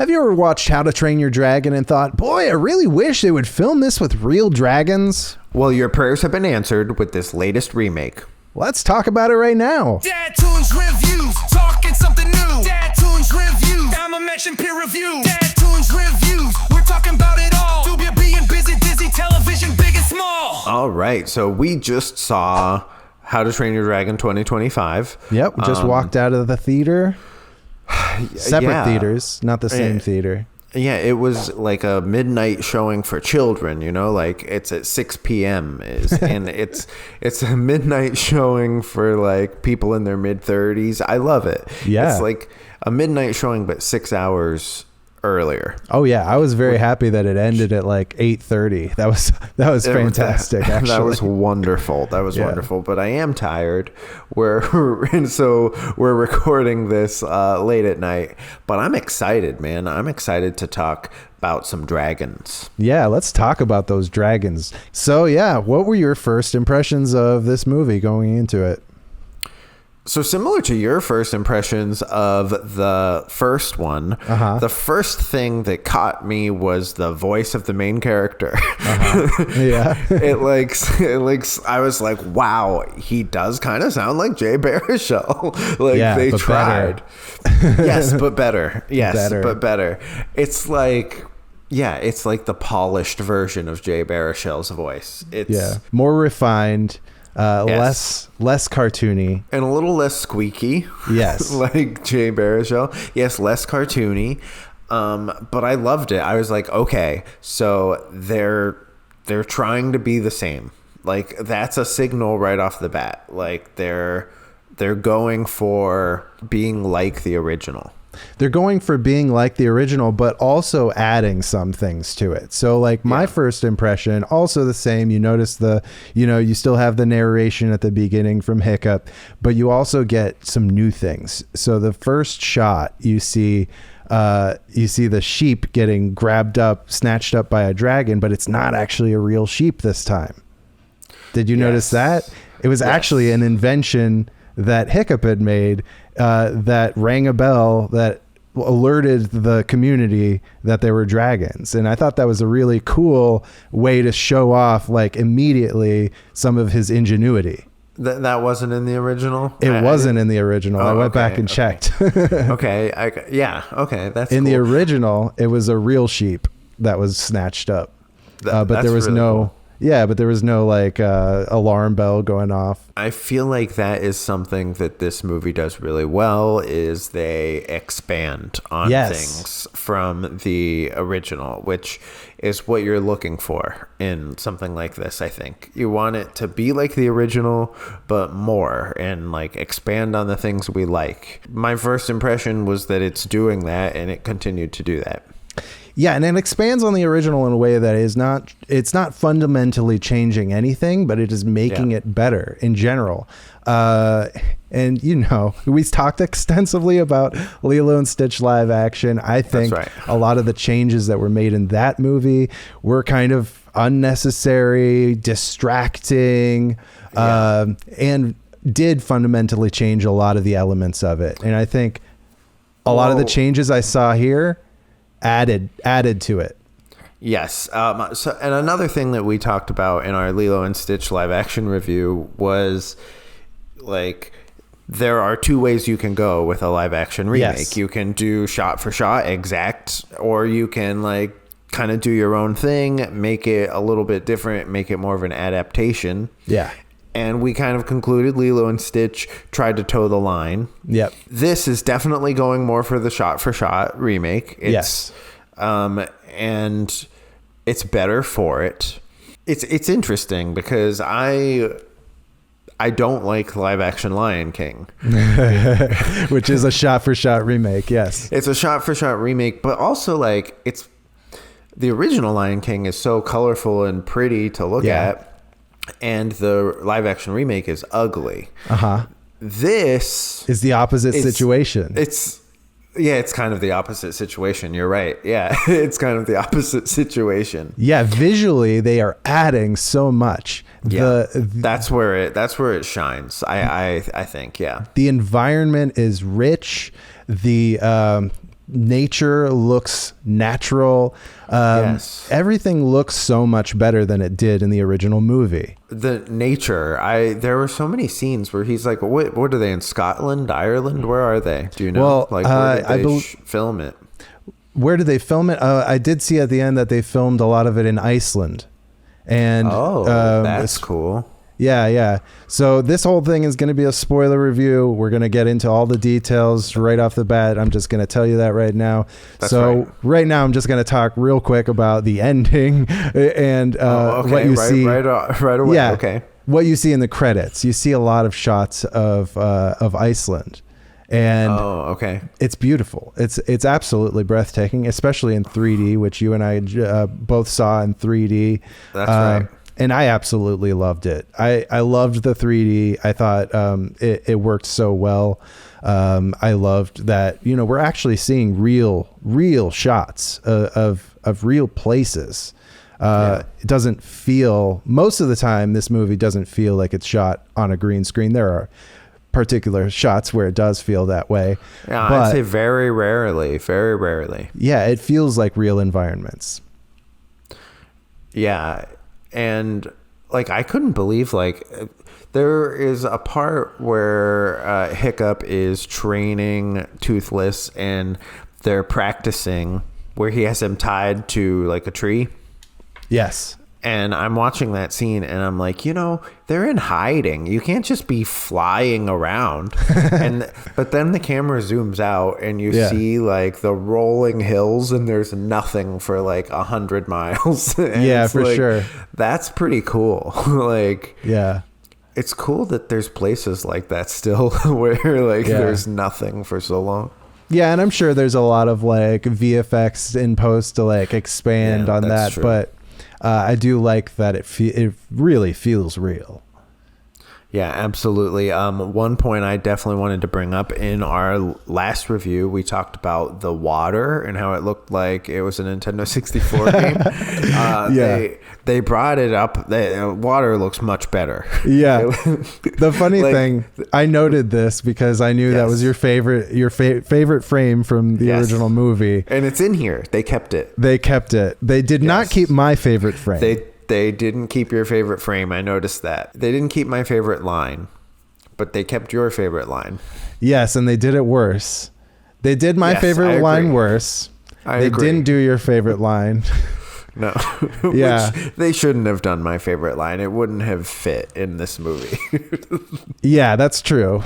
Have you ever watched How to Train Your Dragon and thought, boy, I really wish they would film this with real dragons? Well, your prayers have been answered with this latest remake. Let's talk about it right now. DadToons reviews, talking something new. DadToons reviews, I'ma mention peer reviews. DadToons reviews, we're talking about it all. Do be being busy, dizzy, television, big and small. All right, so we just saw How to Train Your Dragon 2025. Yep, we just walked out of the theater. Separate theaters, not the same theater. Yeah, it was like a midnight showing for children, like it's at 6 p.m. and it's a midnight showing for like people in their mid-30s. I love it. Yeah. It's like a midnight showing, but 6 hours earlier. Oh yeah, I was very happy that it ended at like 8:30. That was fantastic. Actually, that was wonderful. Wonderful. But I am tired. So we're recording this late at night. But I'm excited, man. I'm excited to talk about some dragons. Yeah, let's talk about those dragons. So yeah, what were your first impressions of this movie going into it? So similar to your first impressions of the first one, the first thing that caught me was the voice of the main character. Yeah. I was like, wow, he does kind of sound like Jay Baruchel. They tried. Yes, but better. Yes, but better. It's like... Yeah, it's like the polished version of Jay Baruchel's voice. It's more refined. Less cartoony and a little less squeaky. Yes. Like Jay Baruchel. Yes, less cartoony. But I loved it. I was like, okay, so they're trying to be the same. Like that's a signal right off the bat. Like they're going for being like the original. They're going for being like the original, but also adding some things to it. So like my first impression, also the same. You notice you still have the narration at the beginning from Hiccup, but you also get some new things. So the first shot you see the sheep getting snatched up by a dragon, but it's not actually a real sheep this time. Did you notice that? It was actually an invention that Hiccup had made that rang a bell that alerted the community that there were dragons. And I thought that was a really cool way to show off like immediately some of his ingenuity. That wasn't in the original? It wasn't in the original. I went back and checked. Okay. Okay. That's in cool. the original, it was a real sheep that was snatched up. But there was really cool. Yeah, but there was no like alarm bell going off. I feel like that is something that this movie does really well is they expand on things from the original, which is what you're looking for in something like this, I think. You want it to be like the original, but more and like expand on the things we like. My first impression was that it's doing that and it continued to do that. Yeah, and it expands on the original in a way that it's not fundamentally changing anything, but it is making it better in general. And we talked extensively about Lilo and Stitch live action. I think a lot of the changes that were made in that movie were kind of unnecessary, distracting, and did fundamentally change a lot of the elements of it. And I think a lot of the changes I saw here added to it. Yes. And another thing that we talked about in our Lilo and Stitch live action review was like there are two ways you can go with a live action remake. Yes. You can do shot for shot exact, or you can like kind of do your own thing, make it a little bit different, make it more of an adaptation. Yeah. And we kind of concluded Lilo and Stitch tried to toe the line. Yep. This is definitely going more for the shot-for-shot remake. Yes. And it's better for it. It's interesting because I don't like live-action Lion King. Which is a shot-for-shot remake, yes. It's a shot-for-shot remake, but also like it's... The original Lion King is so colorful and pretty to look at. And the live action remake is ugly. This is the opposite situation. It's kind of the opposite situation. You're right. Yeah, it's kind of the opposite situation. Yeah, visually they are adding so much. Yeah, that's where it shines. I think. Yeah, the environment is rich. The nature looks natural. Yes. Everything looks so much better than it did in the original movie. The nature, there were so many scenes where he's like, what are they in Scotland, Ireland? Where are they? Do you know? Well, like, where did they film it? Where did they film it? I did see at the end that they filmed a lot of it in Iceland. And that's cool. Yeah. So this whole thing is going to be a spoiler review. We're going to get into all the details right off the bat. I'm just going to tell you that right now. Right now, I'm just going to talk real quick about the ending and what you see right away. Yeah, okay. What you see in the credits. You see a lot of shots of Iceland. And it's beautiful. It's absolutely breathtaking, especially in 3D, which you and I both saw in 3D. That's right. And I absolutely loved it. I loved the 3D. I thought it worked so well. I loved that, we're actually seeing real shots of real places. It doesn't feel, most of the time, this movie doesn't feel like it's shot on a green screen. There are particular shots where it does feel that way. Yeah, I'd say very rarely. Yeah, it feels like real environments. Yeah. And like, I couldn't believe, like, there is a part where Hiccup is training Toothless and they're practicing where he has him tied to like a tree. Yes. And I'm watching that scene and I'm like, they're in hiding. You can't just be flying around. But then the camera zooms out and you see like the rolling hills and there's nothing for like 100 miles. Yeah, for sure. That's pretty cool. Like, yeah, it's cool that there's places like that still where like there's nothing for so long. Yeah, and I'm sure there's a lot of like VFX in post to like expand on that. True. But I do like that it really feels real. Yeah, absolutely. One point I definitely wanted to bring up in our last review, we talked about the water and how it looked like it was a Nintendo 64 game. They brought it up. The water looks much better. Yeah. The funny thing, I noted this because I knew that was your favorite frame from the original movie. And it's in here. They kept it. They did not keep my favorite frame. They didn't keep your favorite frame. I noticed that. They didn't keep my favorite line, but they kept your favorite line. Yes, and they did it worse. They did my favorite line worse. They didn't do your favorite line. No. Yeah. Which they shouldn't have done my favorite line. It wouldn't have fit in this movie. Yeah, that's true.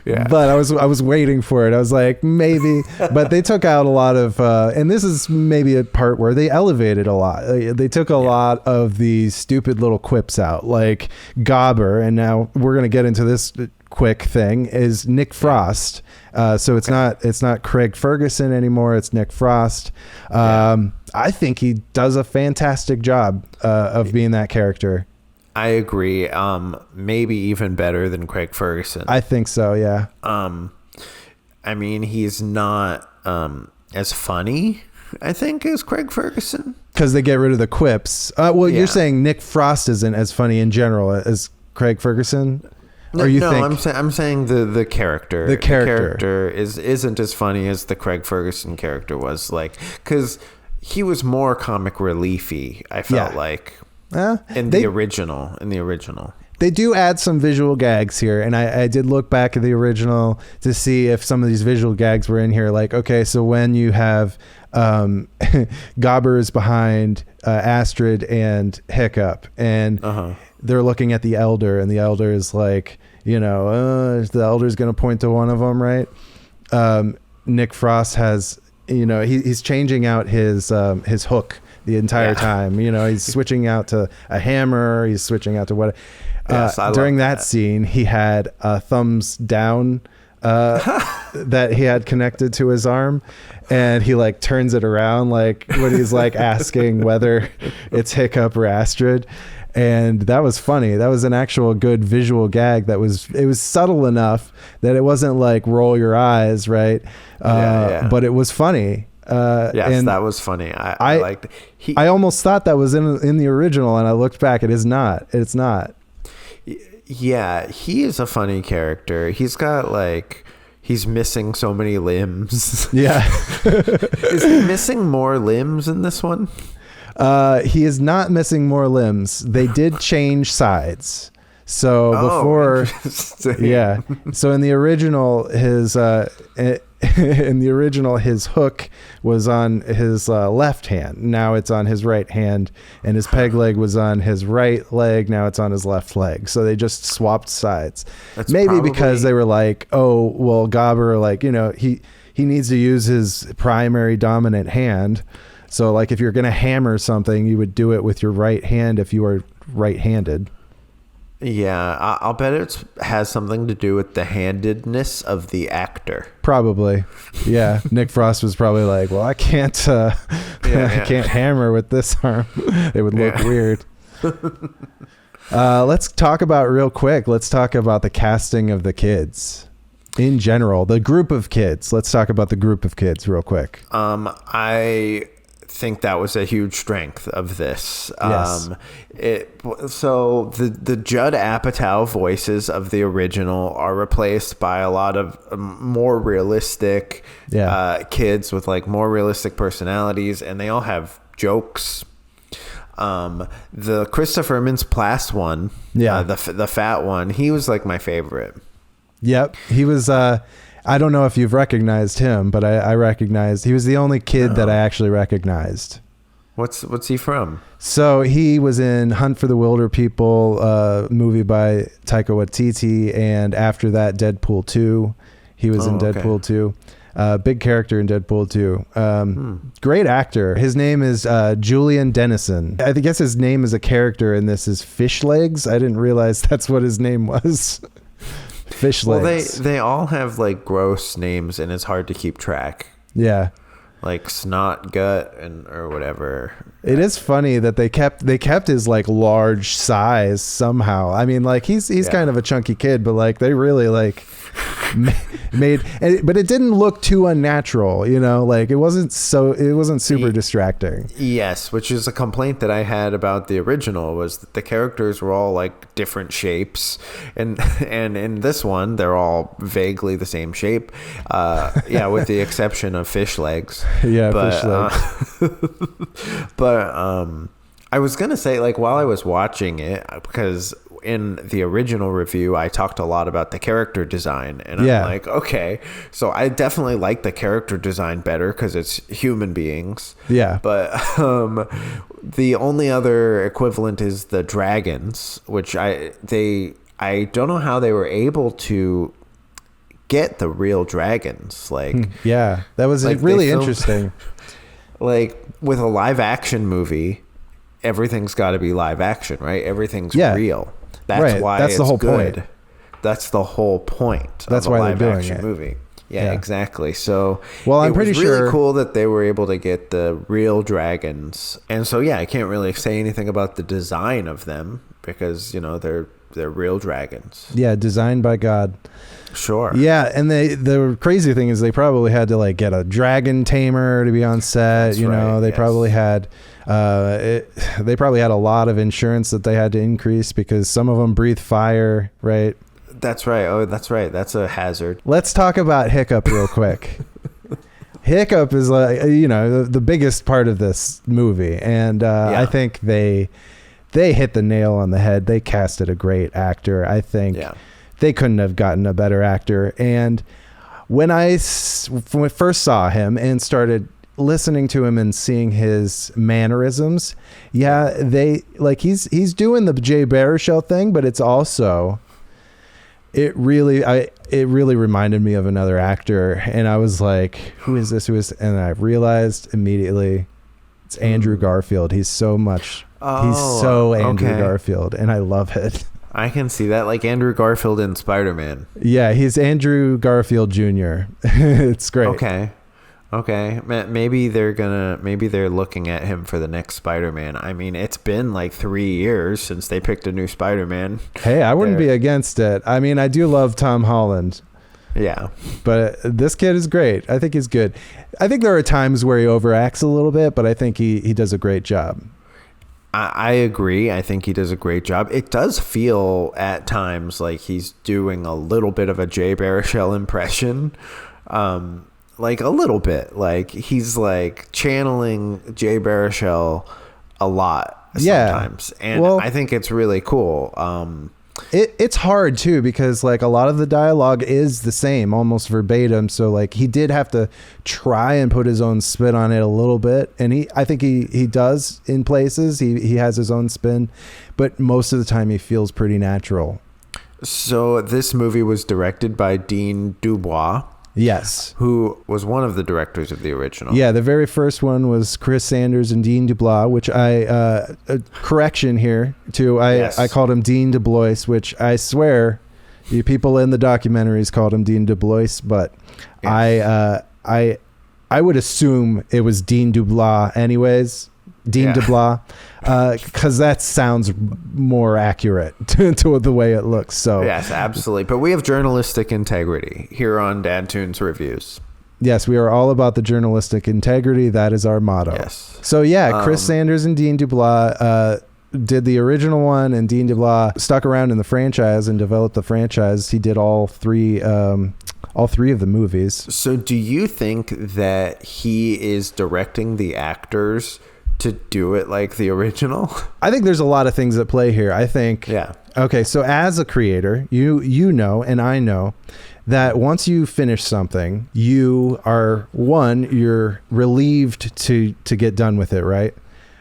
Yeah. But I was waiting for it. I was like, maybe. But they took out a lot of, and this is maybe a part where they elevated a lot. They took a lot of these stupid little quips out, like Gobber. And now we're going to get into this quick thing, is Nick Frost. So it's not Craig Ferguson anymore. It's Nick Frost. I think he does a fantastic job of being that character. I agree. Maybe even better than Craig Ferguson. I think so. Yeah. I mean, he's not as funny, I think, as Craig Ferguson, because they get rid of the quips. You're saying Nick Frost isn't as funny in general as Craig Ferguson. I'm saying the character. The character isn't as funny as the Craig Ferguson character was, like, because he was more comic reliefy. I felt like in the original. They do add some visual gags here, and I did look back at the original to see if some of these visual gags were in here. Like, okay, so when you have Gobber is behind Astrid and Hiccup, and they're looking at the elder, and the elder is like, the elder's going to point to one of them, right? Nick Frost has, he's changing out his hook the entire time. He's switching out to a hammer. He's switching out to what? During that scene, he had a thumbs down that he had connected to his arm, and he like turns it around, like when he's like asking whether it's Hiccup or Astrid. And that was funny. That was an actual good visual gag. It was subtle enough that it wasn't like roll your eyes, right? But it was funny. Yes, that was funny. I liked it. I almost thought that was in the original, and I looked back. It is not. It's not. Yeah, he is a funny character. He's got like, he's missing so many limbs. Yeah. Is he missing more limbs in this one? He is not missing more limbs. They did change sides. So before, yeah. So in the original, his hook was on his left hand. Now it's on his right hand, and his peg leg was on his right leg. Now it's on his left leg. So they just swapped sides. That's maybe because they were like, oh, well, Gobber, like, you know, he needs to use his primary dominant hand. So like if you're going to hammer something, you would do it with your right hand if you are right-handed. Yeah, I'll bet it has something to do with the handedness of the actor. Probably. Yeah. Nick Frost was probably like, well, I can't I can't hammer with this arm. It would look weird. Let's talk about the casting of the kids in general, the group of kids. Let's talk about the group of kids real quick. I think that was a huge strength of this. Yes. So the Judd Apatow voices of the original are replaced by a lot of more realistic kids with like more realistic personalities, and they all have jokes. The Christopher Mintz-Plasse one, the fat one, he was like my favorite. Yep, he was. I don't know if you've recognized him, but I recognized he was the only kid that I actually recognized. What's he from? So he was in Hunt for the Wilder People, movie by Taika Waititi, and after that, Deadpool 2. He was in Deadpool 2. Big character in Deadpool 2. Great actor. His name is Julian Dennison. I guess his name as a character in this is Fish Legs. I didn't realize that's what his name was. Fish Legs. Well, they all have like gross names, and it's hard to keep track. Yeah. Like Snot Gut or whatever. It is funny that they kept his like large size somehow. I mean, like he's kind of a chunky kid, but like they really like but it didn't look too unnatural, you know, like it wasn't super distracting. Yes, which is a complaint that I had about the original, was that the characters were all like different shapes, and in this one they're all vaguely the same shape, with the exception of Fish Legs. Fish Legs. But I was gonna say, like, while I was watching it, because in the original review I talked a lot about the character design, and I'm like, okay, so I definitely like the character design better because it's human beings. But the only other equivalent is the dragons, which I don't know how they were able to get the real dragons. Like that was like really interesting. Like with a live action movie, everything's got to be live action, right? Everything's real. That's why that's the whole good. Point. That's the whole point. That's why they're doing it. Movie. Yeah, exactly. So, I'm pretty sure really cool that they were able to get the real dragons. And so, I can't really say anything about the design of them because, you know, they're real dragons. Yeah, designed by God. Sure. Yeah, and the crazy thing is they probably had to like get a dragon tamer to be on set. That's they probably had they probably had a lot of insurance that they had to increase because some of them breathe fire, right? That's right. Oh, that's right. That's a hazard. Let's talk about Hiccup real quick. Hiccup is like, the biggest part of this movie, and I think they hit the nail on the head. They casted a great actor. I think they couldn't have gotten a better actor. And when I first saw him and started listening to him and seeing his mannerisms, he's doing the Jay Baruchel thing, but it's also it really reminded me of another actor, and I was like, who is this? And I realized immediately it's Andrew Garfield. He's so Andrew Garfield, and I love it. I can see that, like Andrew Garfield in Spider-Man. Yeah, he's Andrew Garfield Jr. It's great. Okay. Maybe they're looking at him for the next Spider-Man. I mean, it's been like 3 years since they picked a new Spider-Man. Hey, I wouldn't be against it. I mean, I do love Tom Holland. Yeah. But this kid is great. I think he's good. I think there are times where he overacts a little bit, but I think he does a great job. I agree. I think he does a great job. It does feel at times like he's doing a little bit of a Jay Baruchel impression. Like a little bit. Like he's like channeling Jay Baruchel a lot sometimes. And I think it's really cool. It's hard too, because like a lot of the dialogue is the same, almost verbatim. So like he did have to try and put his own spin on it a little bit, and I think he does in places. He has his own spin, but most of the time he feels pretty natural. So this movie was directed by Dean DuBois. Yes. Who was one of the directors of the original. Yeah, the very first one was Chris Sanders and Dean DeBlois, which correction here too. I called him Dean DeBlois, which I swear you people in the documentaries called him Dean DeBlois, but yes. I would assume it was Dean DeBlois anyways. Dean DeBlois, because that sounds more accurate to the way it looks. So yes, absolutely. But we have journalistic integrity here on DadToons Reviews. Yes, we are all about the journalistic integrity. That is our motto. Yes. So yeah, Chris Sanders and Dean DeBlois did the original one, and Dean DeBlois stuck around in the franchise and developed the franchise. He did all three of the movies. So do you think that he is directing the actors to do it like the original? I think there's a lot of things at play here. I think, okay, so as a creator, you know, and I know that once you finish something, you're relieved to get done with it, right?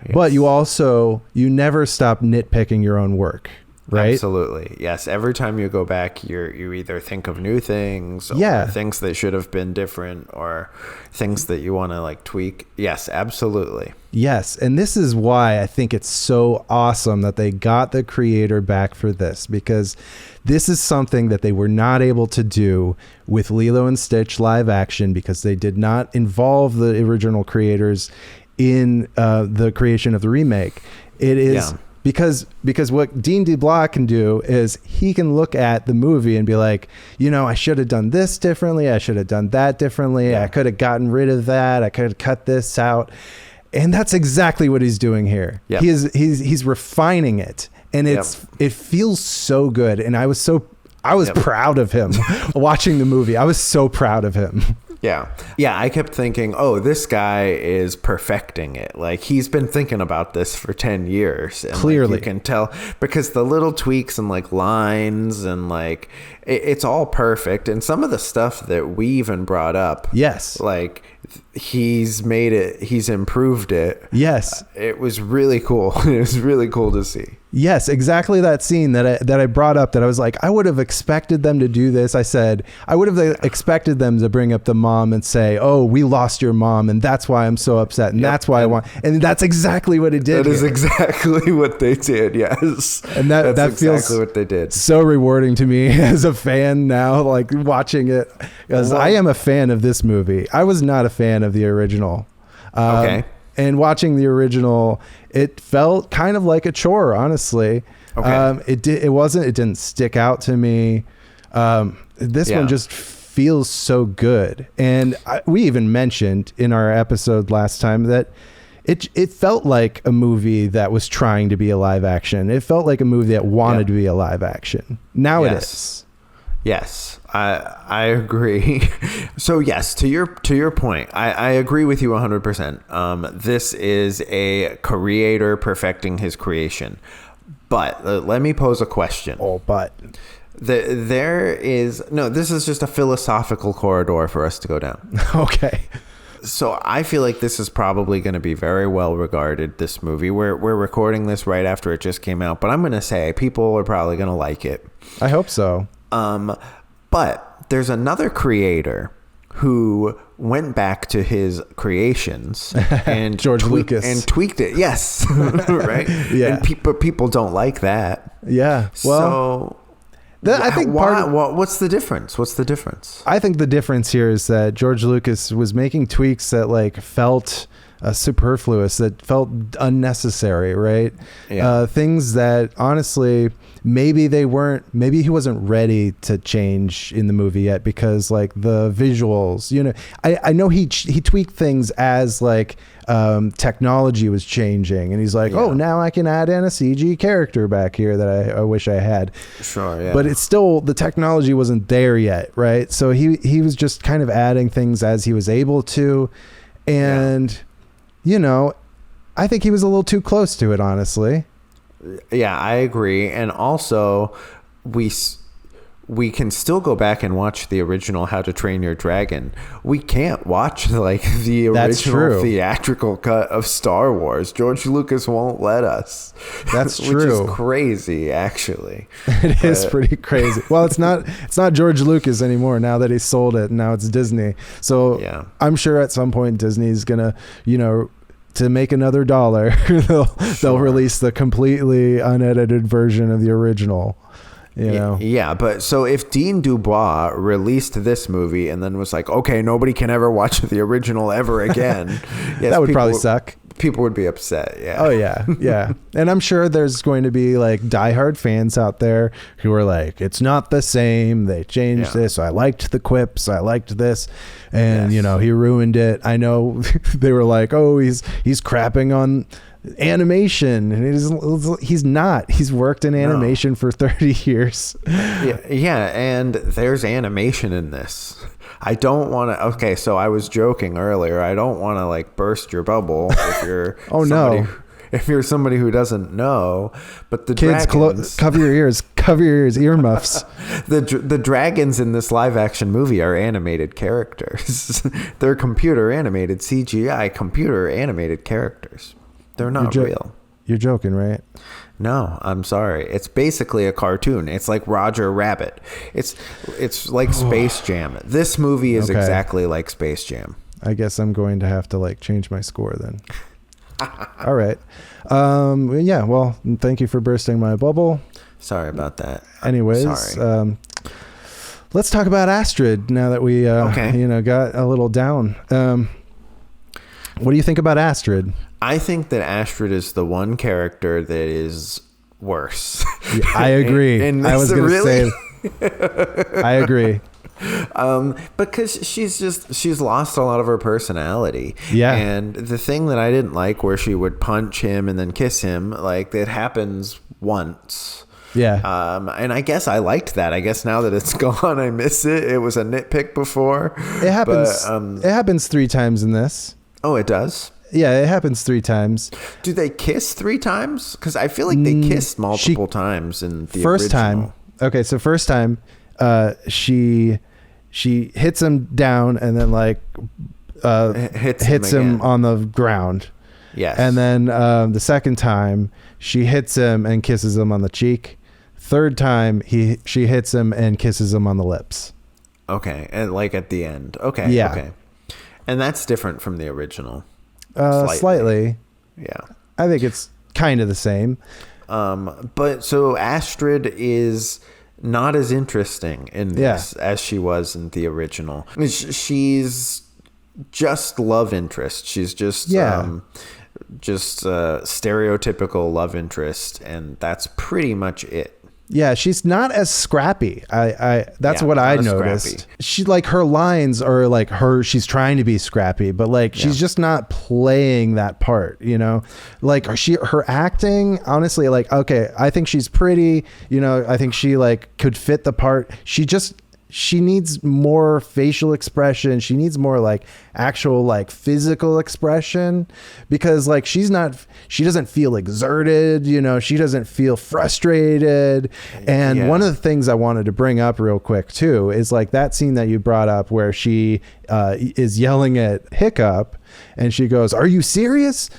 Yes. But you never stop nitpicking your own work. Right? Absolutely. Yes. Every time you go back, you either think of new things or things that should have been different or things that you want to like tweak. Yes, absolutely. Yes. And this is why I think it's so awesome that they got the creator back for this, because this is something that they were not able to do with Lilo and Stitch live action, because they did not involve the original creators in the creation of the remake. It is... Because what Dean DeBlois can do is he can look at the movie and be like, you know, I should have done this differently. I should have done that differently. I could have gotten rid of that. I could have cut this out. And that's exactly what he's doing here. Yep. He's refining it, and it feels so good. And I was proud of him watching the movie. I was so proud of him. Yeah. I kept thinking, oh, this guy is perfecting it. Like he's been thinking about this for 10 years. And clearly, like, you can tell because the little tweaks and like lines and like it's all perfect. And some of the stuff that we even brought up, like he's made it, he's improved it. Yes. It was really cool. It was really cool to see. Yes, exactly that scene that I brought up, that I was like, I would have expected them to do this. I said, I would have expected them to bring up the mom and say, oh, we lost your mom, and that's why I'm so upset, and that's why I want, and that's exactly what it did. That is exactly what they did, yes. And that feels exactly what they did. So rewarding to me as a fan now, like watching it, because I am a fan of this movie. I was not a fan of the original. Okay. And watching the original, it felt kind of like a chore, honestly. Okay. It didn't stick out to me. This one just feels so good. And we even mentioned in our episode last time that it felt like a movie that was trying to be a live action. It felt like a movie that wanted to be a live action. Now it is. Yes, I agree. So yes, to your point, I agree with you 100%. This is a creator perfecting his creation. But let me pose a question. This is just a philosophical corridor for us to go down. Okay. So I feel like this is probably going to be very well regarded, this movie. We're recording this right after it just came out, but I'm going to say people are probably going to like it. I hope so. But there's another creator who went back to his creations and George Lucas and tweaked it. Yes. Right. Yeah. And people don't like that. Yeah. Well, so I think what's the difference? What's the difference? I think the difference here is that George Lucas was making tweaks that like felt superfluous, that felt unnecessary, right? Yeah. Things that honestly maybe he wasn't ready to change in the movie yet, because like the visuals, you know, I know he tweaked things as like technology was changing, and he's like, oh, now I can add in a CG character back here that I wish I had. Sure, yeah. But it's still, the technology wasn't there yet, right? So he was just kind of adding things as he was able to, and you know, I think he was a little too close to it, honestly. Yeah, I agree. And also, we can still go back and watch the original How to Train Your Dragon. We can't watch like the original theatrical cut of Star Wars. George Lucas won't let us. That's true. Which is crazy, actually. It is pretty crazy. Well, it's not George Lucas anymore now that he sold it, and now it's Disney. So I'm sure at some point Disney's gonna, you know, to make another dollar, they'll release the completely unedited version of the original. You know? Yeah, but so if Dean DuBois released this movie and then was like, okay, nobody can ever watch the original ever again, that would probably suck. People would be upset. Yeah. Oh yeah. Yeah. And I'm sure there's going to be like diehard fans out there who are like, it's not the same. They changed this. I liked the quips. I liked this. And you know, he ruined it. I know they were like, oh, he's crapping on animation, and he's not. He's worked in animation for 30 years. Yeah. And there's animation in this. I don't want to. Okay, so I was joking earlier. I don't want to like burst your bubble if you're if you're somebody who doesn't know. But the kids, dragons, cover your ears, earmuffs. the dragons in this live action movie are animated characters. They're computer animated CGI computer animated characters. They're not real. You're joking, right? No, I'm sorry. It's basically a cartoon. It's like Roger Rabbit. It's like Space Jam. This movie is exactly like Space Jam. I guess I'm going to have to like change my score then. All right. Yeah, well, thank you for bursting my bubble. Sorry about that. Anyways, let's talk about Astrid now that we you know, got a little down. What do you think about Astrid? I think that Astrid is the one character that is worse. Yeah, I agree. I was going to say, I agree. Because she's lost a lot of her personality. Yeah. And the thing that I didn't like, where she would punch him and then kiss him, like that happens once. Yeah. And I guess I liked that. I guess now that it's gone, I miss it. It was a nitpick before. It happens. It happens 3 times in this. Oh, it does? Yeah, it happens 3 times. Do they kiss 3 times? Because I feel like they kissed multiple times in the first original. Time. Okay, so first time, she hits him down and then like hits him on the ground. Yes. And then the second time, she hits him and kisses him on the cheek. Third time, she hits him and kisses him on the lips. Okay, and like at the end. Okay. Yeah. Okay. And that's different from the original. Slightly. Yeah. I think it's kind of the same. But so Astrid is not as interesting in this as she was in the original. She's just love interest. She's just stereotypical love interest, and that's pretty much it. Yeah, she's not as scrappy. That's what I noticed. Scrappy. She like her lines are like she's trying to be scrappy, but like she's just not playing that part, you know? Like her acting, honestly, like okay, I think she's pretty, you know, I think she like could fit the part. She needs more facial expression. She needs more like actual like physical expression, because like she doesn't feel exerted, you know, she doesn't feel frustrated. And one of the things I wanted to bring up real quick too is like that scene that you brought up where she is yelling at Hiccup and she goes, "Are you serious?"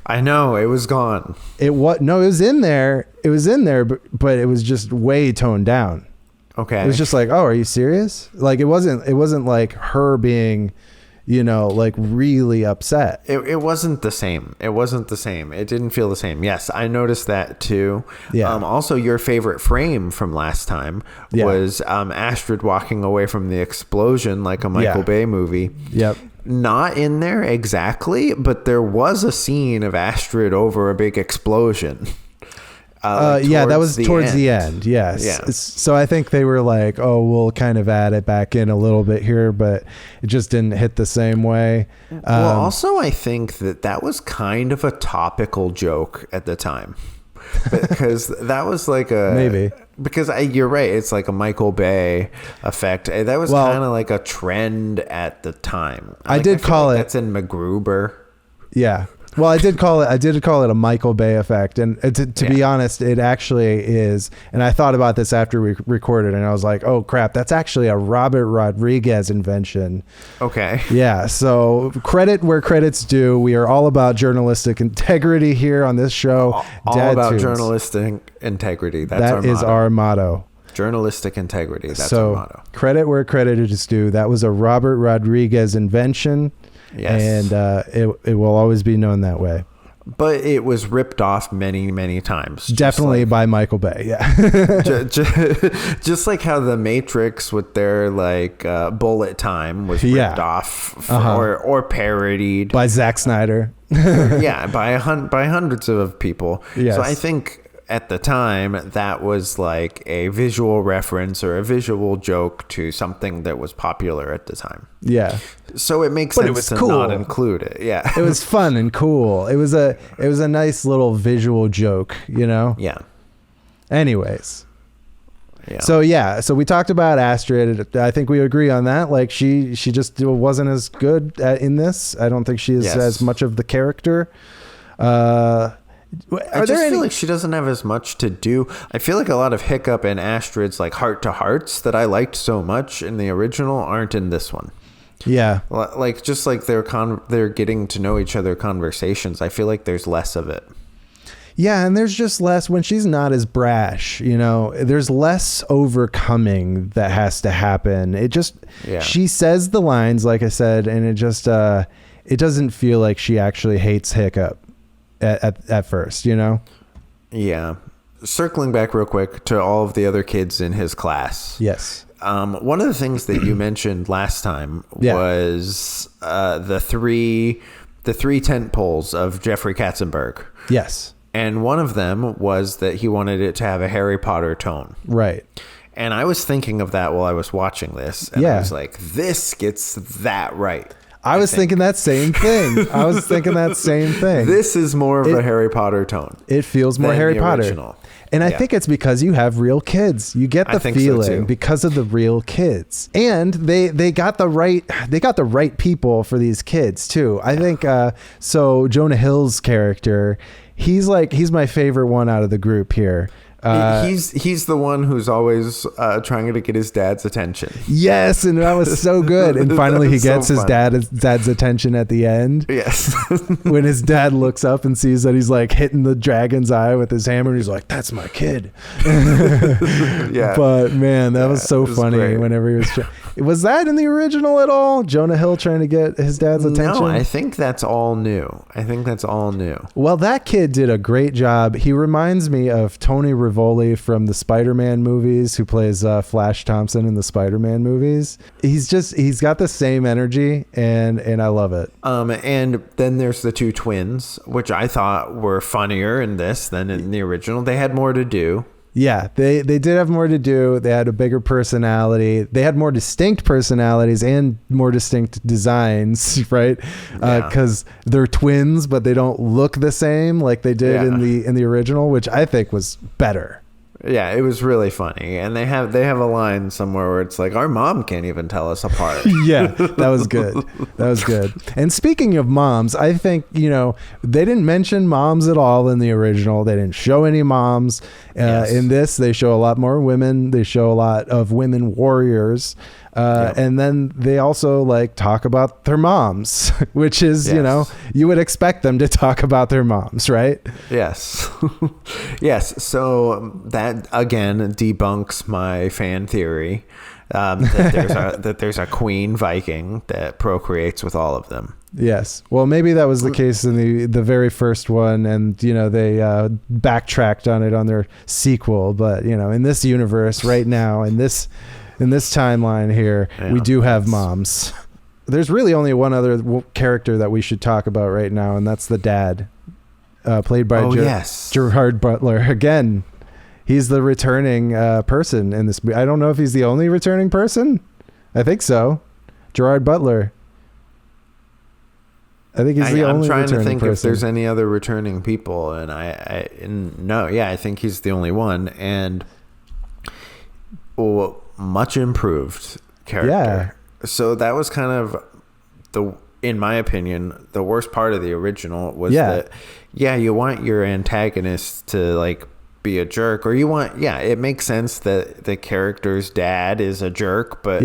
I know, it was gone. It was in there, but it was just way toned down. Okay. It was just like, "Oh, are you serious?" Like it wasn't like her being, you know, like really upset. It wasn't the same. It wasn't the same. It didn't feel the same. Yes, I noticed that too. Yeah. Also, your favorite frame from last time was Astrid walking away from the explosion like a Michael Bay movie. Yep. Not in there exactly, but there was a scene of Astrid over a big explosion. Yeah, that was towards the end. Yes. Yeah. So I think they were like, oh, we'll kind of add it back in a little bit here, but it just didn't hit the same way. Well, also, I think that was kind of a topical joke at the time. Because that was like a... Maybe. Because you're right. It's like a Michael Bay effect. That was kind of like a trend at the time. I did call it... That's in MacGruber. Yeah. Well, I did call it a Michael Bay effect, and to be honest, it actually is. And I thought about this after we recorded, and I was like, "Oh crap, that's actually a Robert Rodriguez invention." Okay. Yeah. So credit where credit's due. We are all about journalistic integrity here on this show. All about journalistic integrity. That is our motto. Journalistic integrity. That's our motto. Credit where credit is due. That was a Robert Rodriguez invention. Yes. And it will always be known that way. But it was ripped off many, many times. Definitely by Michael Bay, yeah. just like how The Matrix with their bullet time was ripped off or parodied. By Zack Snyder. Yeah, by hundreds of people. Yes. So I think at the time that was like a visual reference or a visual joke to something that was popular at the time. Yeah. So it makes sense to not include it. Yeah. It was fun and cool. It was a nice little visual joke, you know? Yeah. Anyways. Yeah. So we talked about Astrid. I think we agree on that. Like she just wasn't as good in this. I don't think she is as much of the character. I feel like she doesn't have as much to do. I feel like a lot of Hiccup and Astrid's like heart-to-hearts that I liked so much in the original aren't in this one. Yeah. Like just like they're getting to know each other conversations. I feel like there's less of it. Yeah, and there's just less when she's not as brash, you know, there's less overcoming that has to happen. It just, she says the lines, like I said, and it just, it doesn't feel like she actually hates Hiccup at first, you know? Yeah. Circling back real quick to all of the other kids in his class. Yes. One of the things that you mentioned last time was the three tentpoles of Jeffrey Katzenberg. Yes. And one of them was that he wanted it to have a Harry Potter tone. Right. And I was thinking of that while I was watching this. And I was like, this gets that right. I was thinking that same thing. This is more of a Harry Potter tone. It feels more Harry Potter. Original. And I think it's because you have real kids. You get the feeling because of the real kids. And they got the right people for these kids too. I think so Jonah Hill's character, he's my favorite one out of the group here. He's the one who's always trying to get his dad's attention. Yes, and that was so good. And finally he gets his dad's attention at the end. Yes. When his dad looks up and sees that he's like hitting the dragon's eye with his hammer, and he's like, "That's my kid." Yeah. But man, that was so funny. Great. Whenever he was that in the original at all? Jonah Hill trying to get his dad's attention? No, I think that's all new. Well, that kid did a great job. He reminds me of Tony Rivoli from the Spider-Man movies, who plays Flash Thompson in the Spider-Man movies. He's got the same energy, and I love it. And then there's the two twins, which I thought were funnier in this than in the original. They had more to do. Yeah, they did have more to do. They had a bigger personality. They had more distinct personalities and more distinct designs, right? Because they're twins, but they don't look the same like they did in the original, which I think was better. Yeah, it was really funny. And they have a line somewhere where it's like, our mom can't even tell us apart. Yeah, that was good. And speaking of moms, I think, they didn't mention moms at all in the original. They didn't show any moms. In this, they show a lot more women. They show a lot of women warriors. And then they also talk about their moms, which is, you would expect them to talk about their moms, right? Yes. Yes. So that again debunks my fan theory that there's a queen Viking that procreates with all of them. Yes. Well, maybe that was the case in the very first one, and they backtracked on it on their sequel. But in this universe right now, in this timeline here, we do have moms. There's really only one other character that we should talk about right now, and that's the dad. played by Gerard Butler. Again, he's the returning person in this movie. I don't know if he's the only returning person. I think so. Gerard Butler. I think he's the only returning person. I'm trying to think if there's any other returning people, and I think he's the only one, and much improved character. Yeah. So that was kind of in my opinion, the worst part of the original was that, you want your antagonist to like be a jerk, or it makes sense that the character's dad is a jerk, but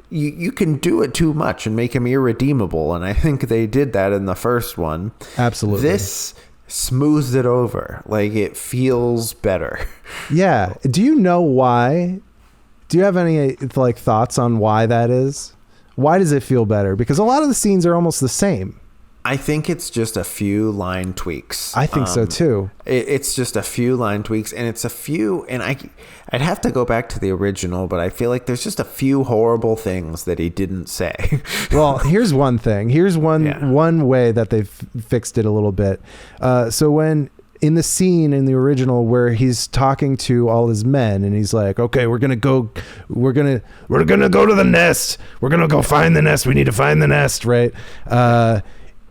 you can do it too much and make him irredeemable, and I think they did that in the first one. Absolutely. This smooths it over. Like, it feels better. Yeah. Do you know why? Do you have any like thoughts on why that is? Why does it feel better? Because a lot of the scenes are almost the same. I think it's just a few line tweaks. I think so too. It's just a few line tweaks, and it's a few, and I'd have to go back to the original, but I feel like there's just a few horrible things that he didn't say. Well, here's one thing. Here's one way that they've fixed it a little bit. So when in the scene in the original where he's talking to all his men and he's like, okay, we're gonna go to the nest. We're gonna go find the nest. We need to find the nest, right?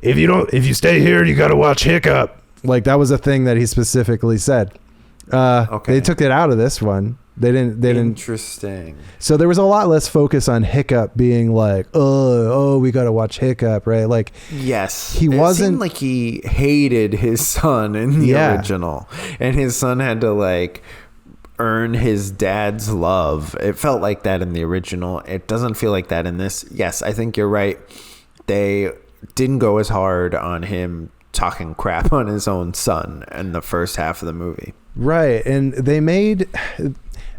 If you stay here, you got to watch Hiccup. Like, that was a thing that he specifically said. They took it out of this one. They didn't. Interesting. So there was a lot less focus on Hiccup being like, oh, we got to watch Hiccup, right? Like, yes, it seemed like he hated his son in the original, and his son had to like earn his dad's love. It felt like that in the original. It doesn't feel like that in this. Yes, I think you're right. They didn't go as hard on him talking crap on his own son in the first half of the movie. Right. And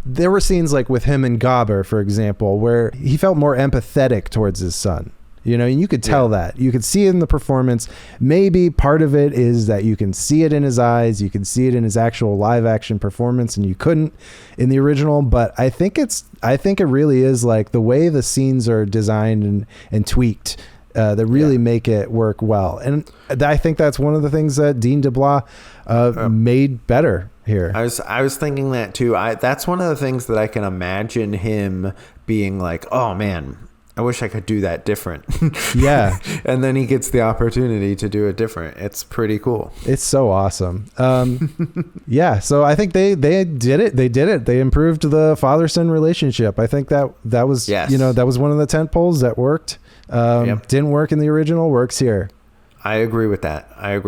there were scenes like with him and Gobber, for example, where he felt more empathetic towards his son. You know, and you could tell that. You could see it in the performance. Maybe part of it is that you can see it in his eyes. You can see it in his actual live action performance, and you couldn't in the original. But I think it really is like the way the scenes are designed and tweaked that really make it work well. And I think that's one of the things that Dean DeBlois made better here. I was thinking that too. That's one of the things that I can imagine him being like, oh man, I wish I could do that different. Yeah. And then he gets the opportunity to do it different. It's pretty cool. It's so awesome. Yeah. So I think they did it. They did it. They improved the father-son relationship. I think that was, that was one of the tentpoles that worked. Didn't work in the original, works here. I agree with that. I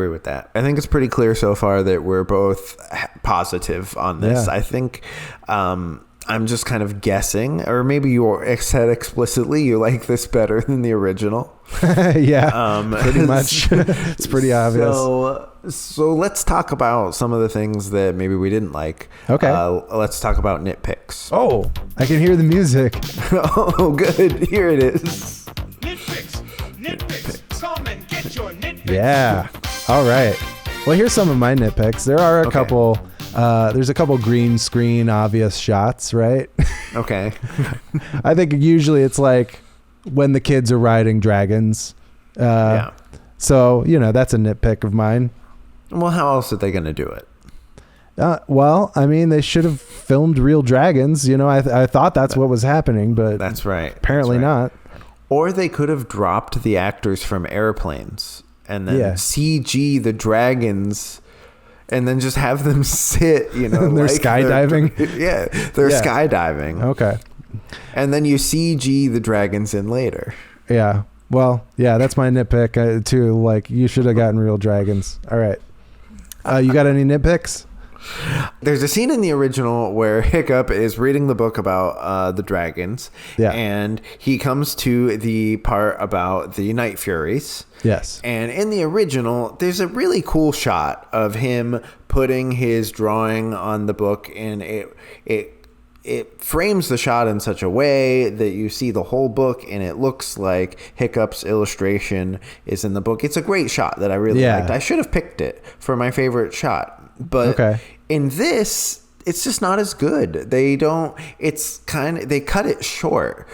think it's pretty clear so far that we're both positive on this. I think, I'm just kind of guessing, or maybe you said explicitly you like this better than the original. Pretty much. It's pretty obvious. So let's talk about some of the things that maybe we didn't like. Okay. Let's talk about nitpicks. Oh, I can hear the music. Oh, good. Here it is. Nitpicks. Come and get your nitpicks. Yeah. All right. Well, here's some of my nitpicks. There are a couple. There's a couple green screen obvious shots, right? Okay. I think usually it's like when the kids are riding dragons. So, that's a nitpick of mine. Well, how else are they going to do it? Well, I mean, they should have filmed real dragons. I thought that's what was happening, but that's right. Apparently not. Or they could have dropped the actors from airplanes and then CG the dragons and then just have them sit, they're skydiving. They're skydiving. Okay. And then you CG the dragons in later. Yeah. Well, that's my nitpick too. Like, you should have gotten real dragons. All right. You got any nitpicks? There's a scene in the original where Hiccup is reading the book about the dragons, and he comes to the part about the Night Furies. Yes. And in the original, there's a really cool shot of him putting his drawing on the book, and it frames the shot in such a way that you see the whole book, and it looks like Hiccup's illustration is in the book. It's a great shot that I really liked. I should have picked it for my favorite shot. But in this, it's just not as good. They cut it short.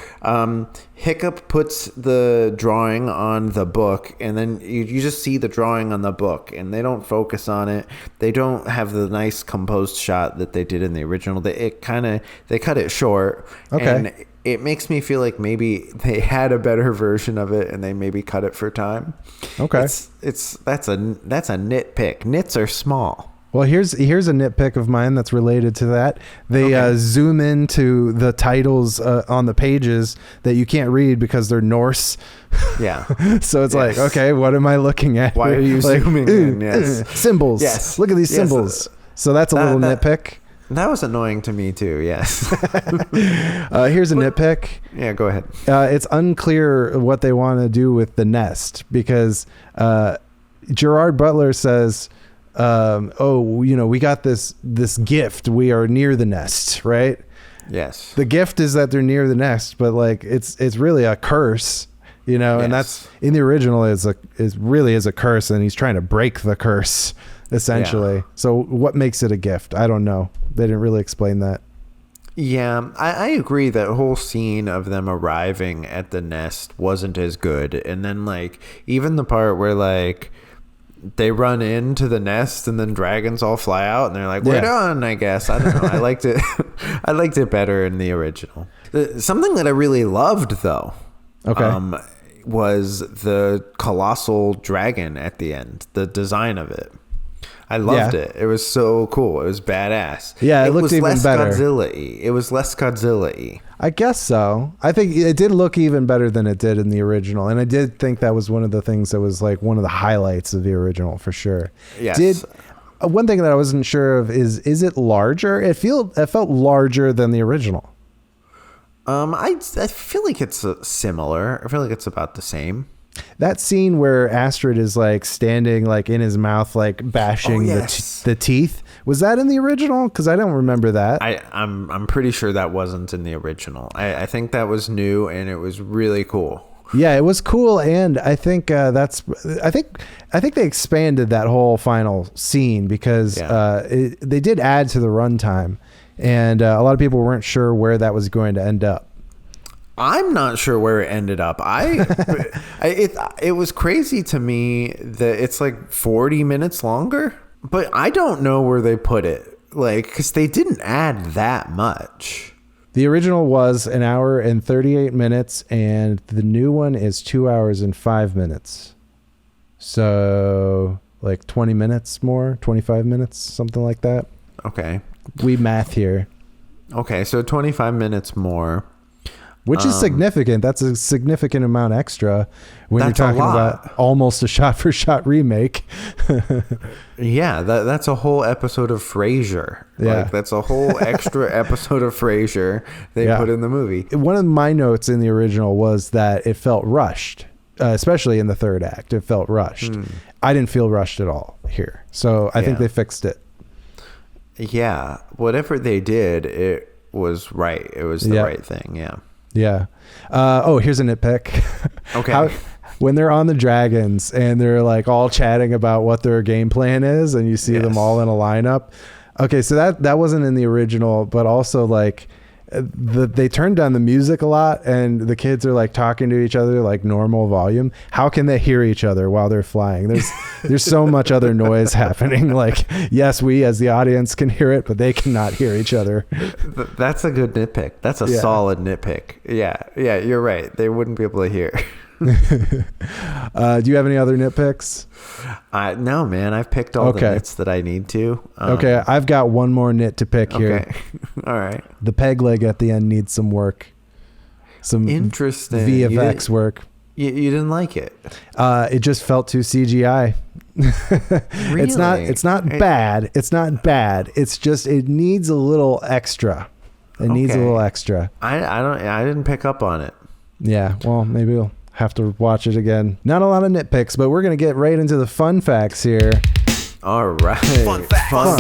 Hiccup puts the drawing on the book, and then you just see the drawing on the book, and they don't focus on it. They don't have the nice composed shot that they did in the original. They cut it short. Okay. And it makes me feel like maybe they had a better version of it and they maybe cut it for time. Okay. That's a nitpick. Nits are small. Well, here's a nitpick of mine that's related to that. They zoom into the titles on the pages that you can't read because they're Norse. Yeah. So it's like, okay, what am I looking at? Why are you zooming in? Yes. Symbols. Yes. Look at these symbols. So that's a little nitpick. That was annoying to me too. Yes. Here's a nitpick. Yeah, go ahead. It's unclear what they want to do with the nest because Gerard Butler says, we got this gift. We are near the nest, right? Yes. The gift is that they're near the nest, but like it's really a curse, and that's in the original is really a curse, and he's trying to break the curse essentially. Yeah. So what makes it a gift? I don't know. They didn't really explain that. Yeah, I agree. That whole scene of them arriving at the nest wasn't as good, and then like even the part where like they run into the nest and then dragons all fly out and they're like, we're done, I guess. I don't know. I liked it. I liked it better in the original. Something that I really loved though, was the colossal dragon at the end, the design of it. I loved it. It was so cool. It was badass. Yeah, it looked even less better. Godzilla-y. It was less Godzilla-y. I guess so. I think it did look even better than it did in the original. And I did think that was one of the things that was like one of the highlights of the original for sure. Yes. One thing that I wasn't sure of is it larger? It felt larger than the original. I feel like it's similar. I feel like it's about the same. That scene where Astrid is like standing like in his mouth, like bashing the teeth. Was that in the original? Because I don't remember that. I'm pretty sure that wasn't in the original. I think that was new and it was really cool. Yeah, it was cool, and I think I think they expanded that whole final scene because they did add to the runtime, and a lot of people weren't sure where that was going to end up. I'm not sure where it ended up. It was crazy to me that it's like 40 minutes longer, but I don't know where they put it. Like, because they didn't add that much. The original was 1 hour and 38 minutes, and the new one is 2 hours and 5 minutes. So like 20 minutes more, 25 minutes, something like that. Okay. We math here. Okay, so 25 minutes more. Which is significant. That's a significant amount extra when you're talking about almost a shot-for-shot remake. Yeah, that's a whole episode of Frasier. Yeah. Like, that's a whole extra episode of Frasier they put in the movie. One of my notes in the original was that it felt rushed, especially in the third act. It felt rushed. I didn't feel rushed at all here. So I think they fixed it. Yeah. Whatever they did, it was right. It was the right thing. Yeah. Yeah. Here's a nitpick. Okay. When they're on the dragons and they're like all chatting about what their game plan is, and you see them all in a lineup. Okay, so that wasn't in the original, but also like they turned down the music a lot, and the kids are like talking to each other like normal volume. How can they hear each other while they're flying? There's so much other noise happening. Like, yes, we as the audience can hear it, but they cannot hear each other. That's a good nitpick. That's a solid nitpick. Yeah, you're right. They wouldn't be able to hear. Do you have any other nitpicks? No, man. I've picked all the nits that I need to. Okay, I've got one more nit to pick here. Okay, all right. The peg leg at the end needs some work. Some interesting VFX work. You didn't like it? It just felt too CGI. Really? It's not bad. It's not bad. It's just it needs a little extra. It needs a little extra. I didn't pick up on it. Yeah. Well, maybe we'll have to watch it again. Not a lot of nitpicks, but we're gonna get right into the fun facts here. All right. Fun facts. Fun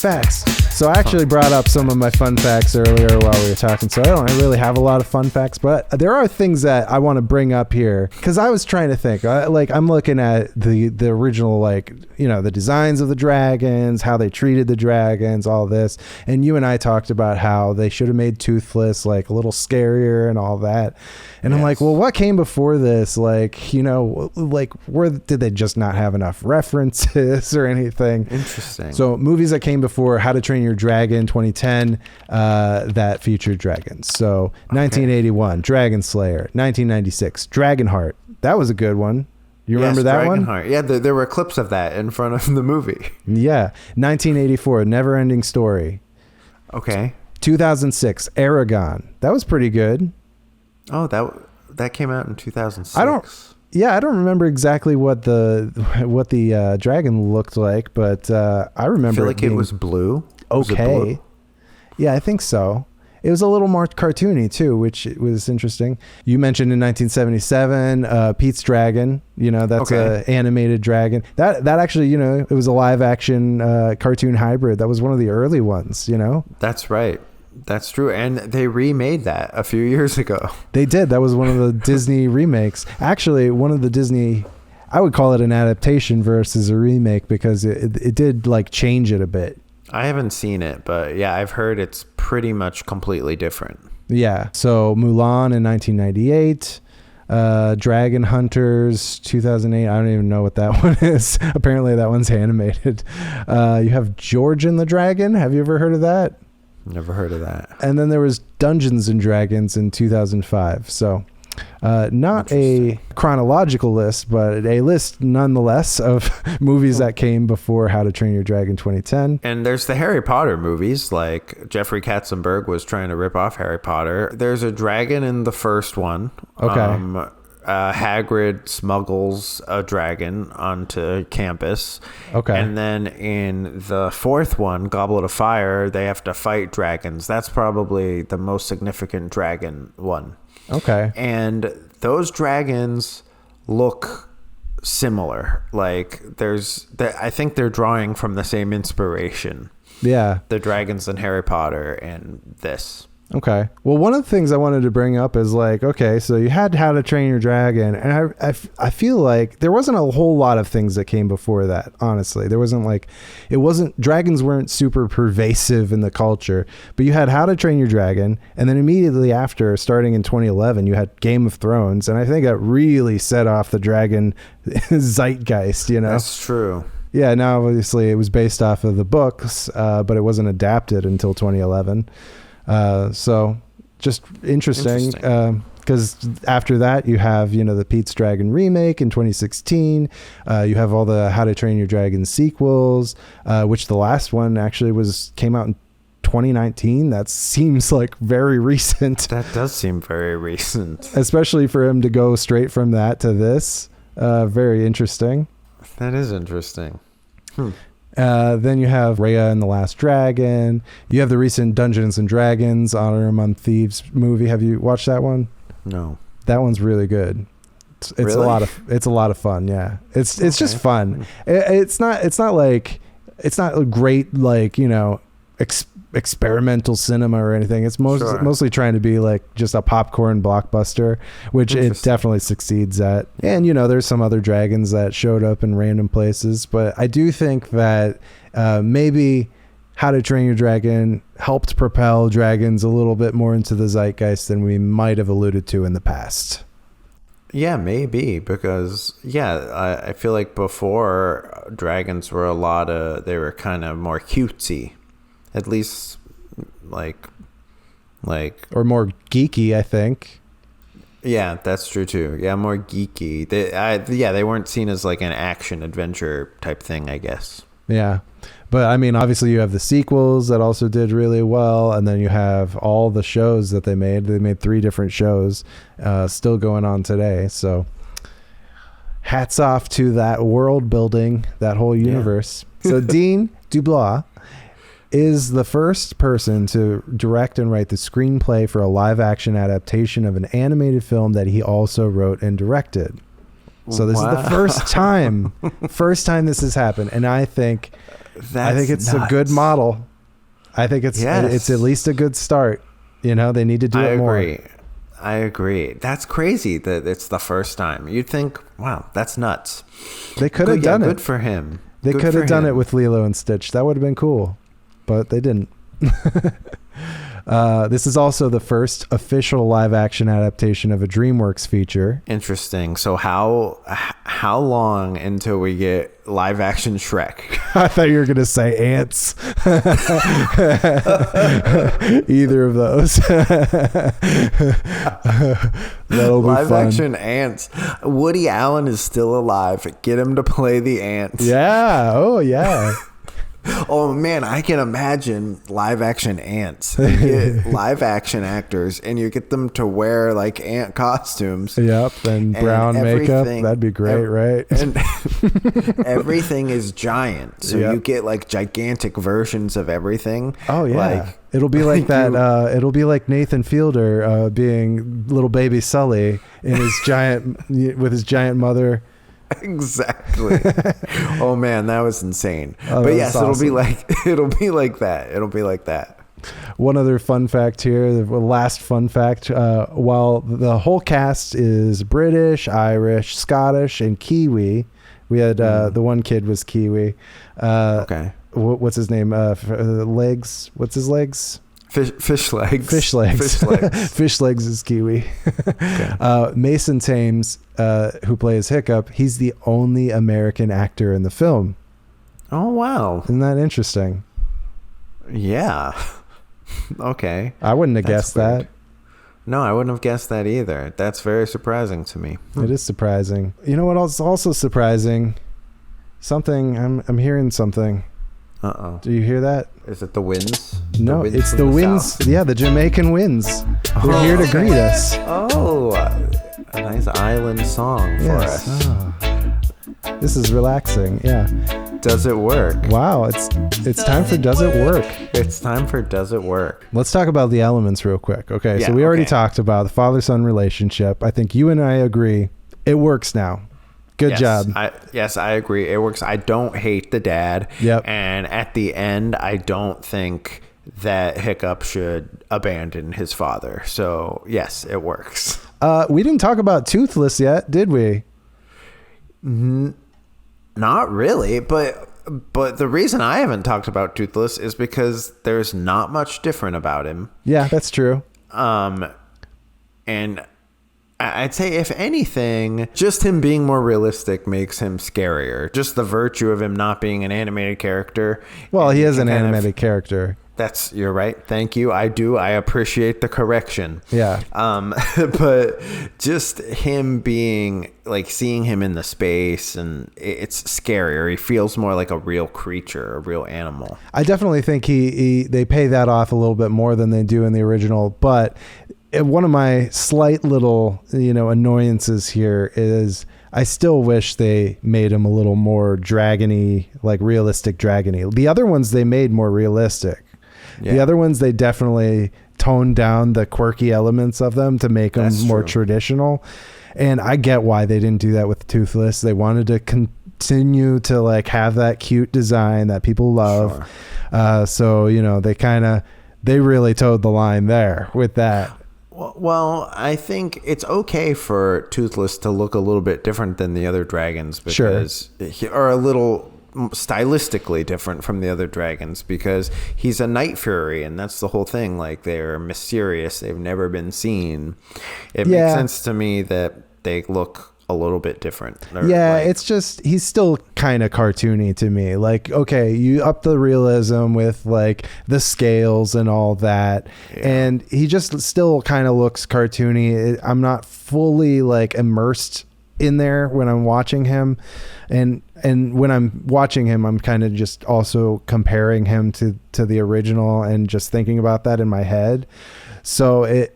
facts. So I actually brought up some of my fun facts earlier while we were talking, so I don't really have a lot of fun facts, but there are things that I want to bring up here, because I was trying to think, like, I'm looking at the original, like, you know, the designs of the dragons, how they treated the dragons, all this, and you and I talked about how they should have made Toothless, like, a little scarier and all that, and I'm like, well, what came before this? Like, you know, like, where did they just not have enough references or anything? Interesting. So movies that came before How to Train Your Dragon 2010 that featured dragons. So 1981, Dragon Slayer. 1996, Dragonheart. That was a good one. You remember that one? Dragonheart. Yeah, there were clips of that in front of the movie. Yeah. 1984, Neverending Story. Okay. 2006, Aragon. That was pretty good. Oh, that came out in 2006. I don't remember exactly what the dragon looked like, but I remember. I feel like it was blue. Okay. Was it blue? Yeah, I think so. It was a little more cartoony too, which was interesting. You mentioned in 1977, Pete's Dragon. You know, that's a animated dragon. That actually, you know, it was a live action cartoon hybrid. That was one of the early ones. You know. That's right. That's true. And they remade that a few years ago. They did. That was one of the Disney remakes. Actually, one of the Disney, I would call it an adaptation versus a remake, because it did like change it a bit. I haven't seen it, but yeah, I've heard it's pretty much completely different. Yeah. So Mulan in 1998, Dragon Hunters 2008. I don't even know what that one is. Apparently that one's animated. You have George and the Dragon. Have you ever heard of that? Never heard of that. And then there was Dungeons and Dragons in 2005. So not a chronological list, but a list nonetheless of movies that came before How to Train Your Dragon 2010. And there's the Harry Potter movies, like Jeffrey Katzenberg was trying to rip off Harry Potter. There's a dragon in the first one. Okay. Hagrid smuggles a dragon onto campus. Okay. And then in the fourth one, Goblet of Fire, they have to fight dragons. That's probably the most significant dragon one. Okay. And those dragons look similar. Like I think they're drawing from the same inspiration. Yeah. The dragons in Harry Potter and this. Okay. Well, one of the things I wanted to bring up is like, okay, so you had How to Train Your Dragon, and I feel like there wasn't a whole lot of things that came before that, honestly. There wasn't dragons weren't super pervasive in the culture, but you had How to Train Your Dragon, and then immediately after, starting in 2011, you had Game of Thrones, and I think that really set off the dragon zeitgeist, you know? That's true. Yeah, now obviously it was based off of the books, but it wasn't adapted until 2011. So just interesting. Because after that you have, you know, the Pete's Dragon remake in 2016. You have all the How to Train Your Dragon sequels, which the last one actually came out in 2019. That seems like very recent. That does seem very recent. Especially for him to go straight from that to this. Very interesting. That is interesting. Then you have Raya and the Last Dragon. You have the recent Dungeons and Dragons Honor Among Thieves movie. Have you watched that one? No. That one's really good. It's really? a lot of fun. Yeah. It's just fun. It's not a great, like, you know, experimental cinema or anything. It's mostly trying to be like just a popcorn blockbuster, which it definitely succeeds at. And, you know, there's some other dragons that showed up in random places, but I do think that maybe How to Train Your Dragon helped propel dragons a little bit more into the zeitgeist than we might have alluded to in the past. Yeah, maybe, because I feel like before dragons were they were kind of more cutesy. At least, like, or more geeky, I think. Yeah, that's true too. Yeah, more geeky. They weren't seen as like an action adventure type thing, I guess. Yeah, but I mean, obviously, you have the sequels that also did really well, and then you have all the shows that they made. They made 3 different shows, still going on today. So, hats off to that world building, that whole universe. Yeah. So, Dean DeBlois is the first person to direct and write the screenplay for a live-action adaptation of an animated film that he also wrote and directed. So this is the first time this has happened, and I think it's nuts. A good model. I think it's at least a good start. You know, they need to do it more. I agree. That's crazy that it's the first time. You'd think, wow, that's nuts. They could have done it. Good for him. They could have done it with Lilo and Stitch. That would have been cool, but they didn't. This is also the first official live action adaptation of a DreamWorks feature. Interesting. So how long until we get live action Shrek? I thought you were going to say ants. Either of those. That'll be live fun. Action ants. Woody Allen is still alive. Get him to play the ants. Yeah. Oh, yeah. Oh man, I can imagine live action ants. You get live action actors and you get them to wear like ant costumes. Yep, and brown makeup. That'd be great, right? And everything is giant. So you get like gigantic versions of everything. Oh yeah. Like, it'll be like that. It'll be like Nathan Fielder being little baby Sully in his with his giant mother. Exactly. Oh man, that was insane. But yes, awesome. it'll be like that. It'll be like that. One other fun fact here, the last fun fact, while the whole cast is British, Irish, Scottish, and Kiwi, we had the one kid was Kiwi. Okay. What's his name? Legs. What's his legs? Fish legs. Fish legs. Fish legs is Kiwi. Okay. Mason Thames, who plays Hiccup, he's the only American actor in the film. Oh, wow. Isn't that interesting? Yeah. Okay. I wouldn't have guessed weird. that. No, I wouldn't have guessed that either. That's very surprising to me. It is surprising. You know what else is also surprising? I'm hearing something. Uh-oh. Do you hear that? Is it the winds? No, it's the winds. South? Yeah, the Jamaican winds. They're here to greet us. Oh, a nice island song for us. Oh. This is relaxing. Yeah. Does it work? Wow, it's time for Does It Work? It's time for Does It Work? Let's talk about the elements real quick. Okay, so we already talked about the father-son relationship. I think you and I agree it works now. Good job. I agree. It works. I don't hate the dad. Yep. And at the end, I don't think that Hiccup should abandon his father. So, yes, it works. We didn't talk about Toothless yet, did we? Not really, but the reason I haven't talked about Toothless is because there's not much different about him. Yeah, that's true. And I'd say, if anything, just him being more realistic makes him scarier. Just the virtue of him not being an animated character. Well, he is an animated character. You're right. Thank you. I do. I appreciate the correction. Yeah. But just him being like, seeing him in the space, and it's scarier. He feels more like a real creature, a real animal. I definitely think they pay that off a little bit more than they do in the original, but one of my slight little, annoyances here is I still wish they made him a little more dragony, like realistic dragony. The other ones they made more realistic. Yeah. The other ones, they definitely toned down the quirky elements of them to make them more traditional. And I get why they didn't do that with Toothless. They wanted to continue to like have that cute design that people love. Sure. So, they really towed the line there with that. Well, I think it's okay for Toothless to look a little bit different than the other dragons because, or a little stylistically different from the other dragons, because he's a night fury, and that's the whole thing. Like, they're mysterious, they've never been seen. It makes sense to me that they look a little bit different. It's just, he's still kind of cartoony to me. Like, okay, you up the realism with like the scales and all that, and he just still kind of looks cartoony. I'm not fully like immersed in there when I'm watching him, and when I'm watching him, I'm kind of just also comparing him to the original and just thinking about that in my head. So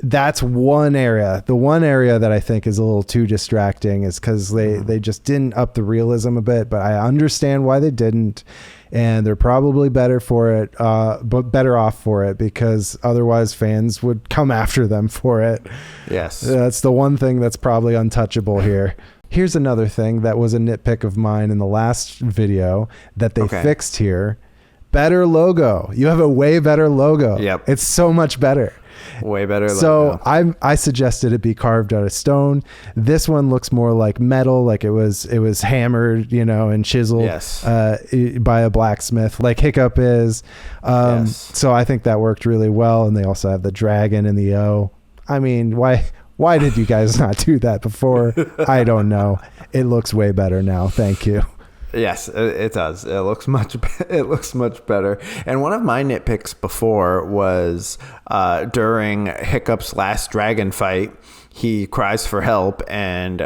that's one area. The one area that I think is a little too distracting is because they just didn't up the realism a bit, but I understand why they didn't, and they're probably better for it, but better off for it, because otherwise fans would come after them for it. Yes. That's the one thing that's probably untouchable here. Here's another thing that was a nitpick of mine in the last video that they fixed here. better logo. You have a way better logo. Yep. It's so much better. Way better So logo. I suggested it be carved out of stone. This one looks more like metal, like it was hammered, and chiseled by a blacksmith, like Hiccup is. So I think that worked really well. And they also have the dragon and the O. I mean, why did you guys not do that before? I don't know. It looks way better now. Thank you. Yes, it does. It looks much better. And one of my nitpicks before was during Hiccup's last dragon fight, he cries for help, and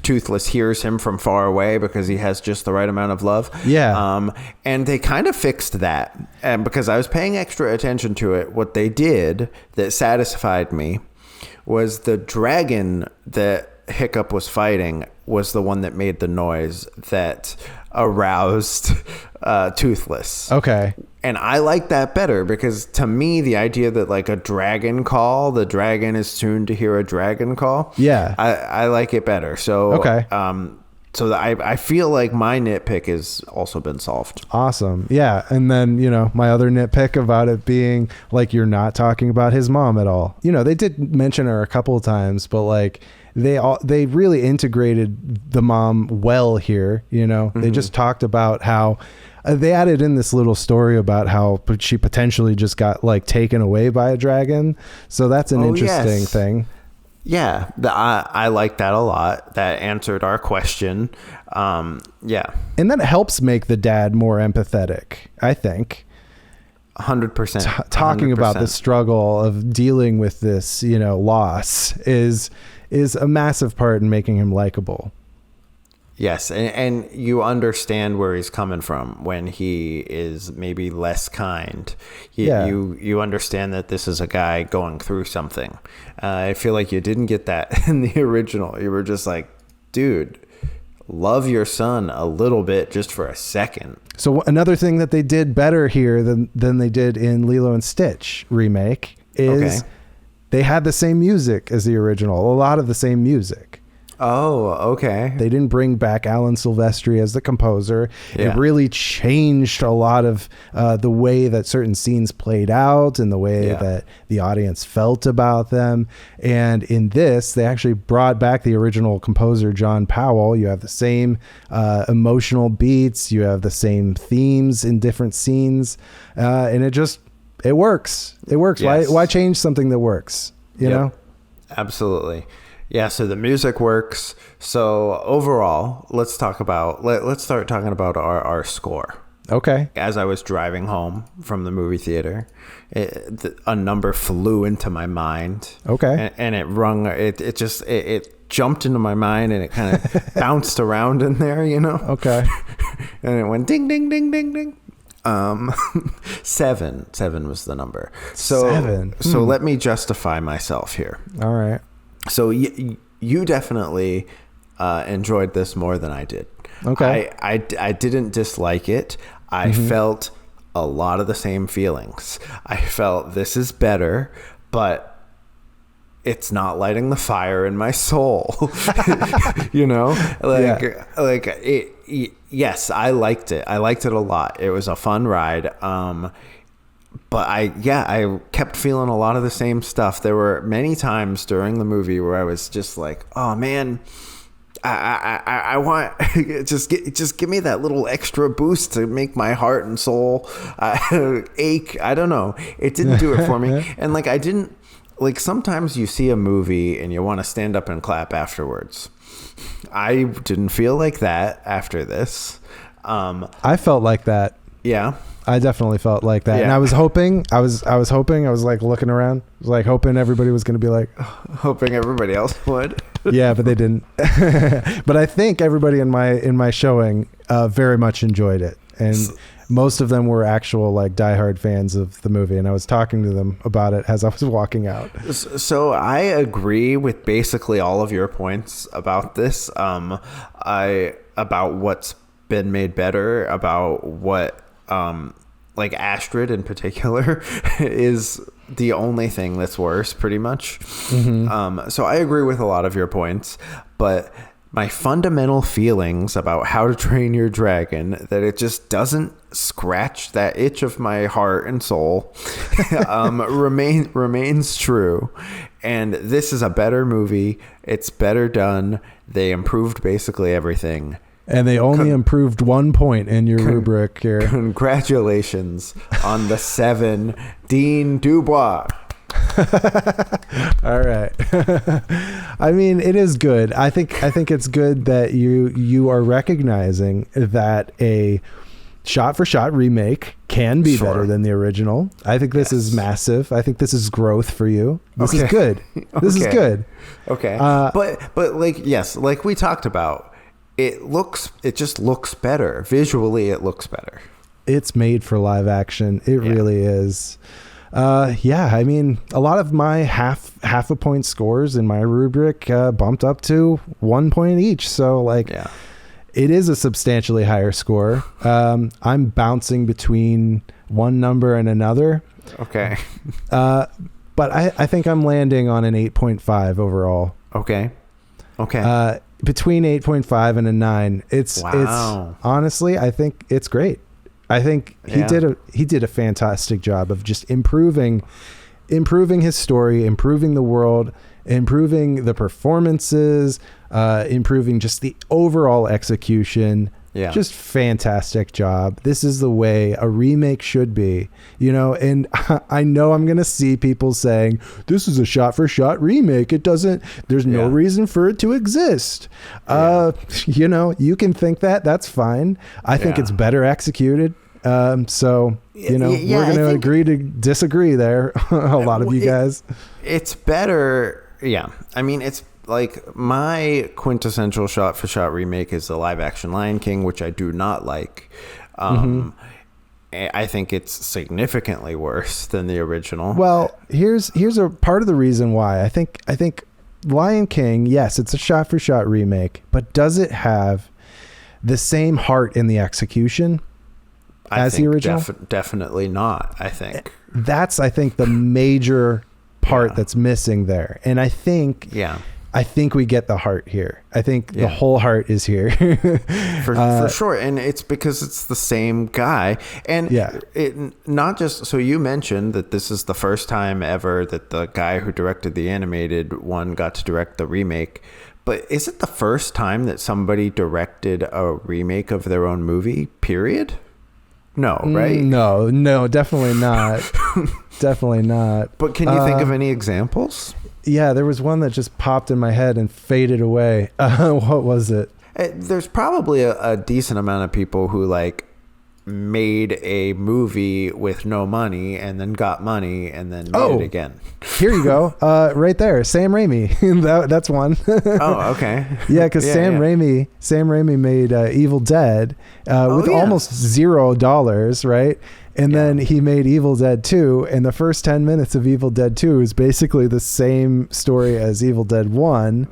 Toothless hears him from far away because he has just the right amount of love. Yeah. And they kind of fixed that, and because I was paying extra attention to it, what they did that satisfied me was the dragon that Hiccup was fighting was the one that made the noise that aroused Toothless. Okay. And I like that better because to me, the idea that like a dragon call, the dragon is tuned to hear a dragon call. Yeah. I like it better. So, okay. So I feel like my nitpick has also been solved. Awesome. Yeah. And then, my other nitpick about it being like, you're not talking about his mom at all. They did mention her a couple of times, but like, they really integrated the mom well here. They just talked about how they added in this little story about how she potentially just got like taken away by a dragon. So that's an interesting thing. Yeah, I like that a lot. That answered our question. Yeah. And that helps make the dad more empathetic, I think. 100%. Talking about the struggle of dealing with this, loss is a massive part in making him likable. Yes, and you understand where he's coming from when he is maybe less kind. You understand that this is a guy going through something. I feel like you didn't get that in the original. You were just like, dude, love your son a little bit just for a second. So another thing that they did better here than they did in Lilo and Stitch remake is they had the same music as the original, a lot of the same music. Oh, okay. They didn't bring back Alan Silvestri as the composer. Yeah. It really changed a lot of the way that certain scenes played out and the way that the audience felt about them. And in this, they actually brought back the original composer, John Powell. You have the same emotional beats. You have the same themes in different scenes. And it works. It works. Yes. Why change something that works? You know? Absolutely. Yeah, so the music works. So overall, let's start talking about our score. Okay. As I was driving home from the movie theater, a number flew into my mind. Okay. And it rung. It jumped into my mind and it kind of bounced around in there, Okay. And it went ding, ding, ding, ding, ding. 7 was the number. So 7. So let me justify myself here. All right. So you definitely enjoyed this more than I did. Okay. I didn't dislike it. I felt a lot of the same feelings. I felt this is better, but it's not lighting the fire in my soul. Yes, I liked it. I liked it a lot. It was a fun ride. But I kept feeling a lot of the same stuff. There were many times during the movie where I was just like, oh man, I want just give me that little extra boost to make my heart and soul ache. I don't know. It didn't do it for me. And I didn't sometimes you see a movie and you want to stand up and clap afterwards. I didn't feel like that after this. I felt like that. Yeah. I definitely felt like that. Yeah. And I was hoping, I was looking around, hoping everybody was going to be like, hoping everybody else would. Yeah, but they didn't. But I think everybody in my showing very much enjoyed it. And most of them were actual diehard fans of the movie. And I was talking to them about it as I was walking out. So I agree with basically all of your points about this. About what's been made better, about what Astrid in particular is the only thing that's worse, pretty much. So I agree with a lot of your points, but my fundamental feelings about How to Train Your Dragon, that it just doesn't scratch that itch of my heart and soul, remains true. And this is a better movie. It's better done. They improved basically everything. And they only improved 1 point in your rubric here. Congratulations on the 7, Dean DuBois. All right. I mean, it is good. I think it's good that you are recognizing that a shot for shot remake can be better than the original. I think this is massive. I think this is growth for you. This is good. This is good. Okay. But like, yes, like we talked about, it just looks better. Visually, it looks better. It's made for live action. It really is. I mean, a lot of my half a point scores in my rubric bumped up to 1 point each. So like, it is a substantially higher score. I'm bouncing between one number and another. Okay. But I think I'm landing on an 8.5 overall. Okay. Between 8.5 and a 9. It's honestly, I think it's great. I think he did a fantastic job of just improving his story, improving the world, improving the performances, improving just the overall execution. Yeah. Just fantastic job. This is the way a remake should be, and I know I'm going to see people saying this is a shot for shot remake. There's no reason for it to exist. You can think that, that's fine. I think it's better executed. We're going to agree to disagree there. A lot of you guys. It's better. Yeah. I mean, it's like my quintessential shot for shot remake is the live action Lion King, which I do not like. I think it's significantly worse than the original. Well, here's a part of the reason why. I think Lion King, yes, it's a shot for shot remake, but does it have the same heart in the execution as the original? Definitely not, I think. That's, I think, the major part that's missing there. And I think we get the heart here. I think the whole heart is here. for sure. And it's because it's the same guy. And it not just, so you mentioned that this is the first time ever that the guy who directed the animated one got to direct the remake. But is it the first time that somebody directed a remake of their own movie, period? No, right? No, definitely not. Definitely not. But can you think of any examples? Yeah, there was one that just popped in my head and faded away. What was it? There's probably a decent amount of people who like made a movie with no money and then got money and then made it again. Here you go. Right there. Sam Raimi. That's one. Oh, okay. Yeah, because Sam Raimi made Evil Dead with almost $0, right? And then he made Evil Dead 2, and the first 10 minutes of Evil Dead 2 is basically the same story as Evil Dead 1,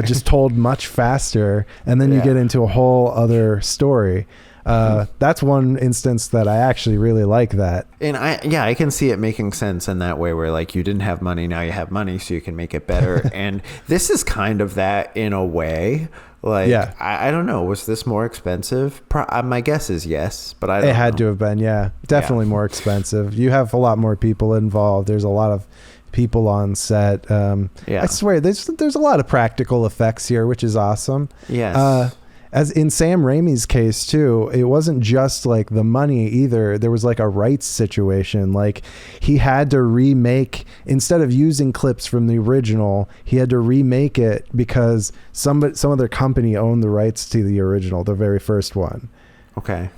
just told much faster, and then you get into a whole other story. That's one instance that I actually really like that. And I can see it making sense in that way where like you didn't have money, now you have money so you can make it better. And this is kind of that in a way. Like, I don't know. Was this more expensive? My guess is yes, but I don't know. It had to have been, definitely more expensive. You have a lot more people involved. There's a lot of people on set. I swear, there's a lot of practical effects here, which is awesome. Yes. As in Sam Raimi's case too, it wasn't just like the money either. There was like a rights situation. Like he had to remake, instead of using clips from the original, he had to remake it because some other company owned the rights to the original, the very first one. Okay.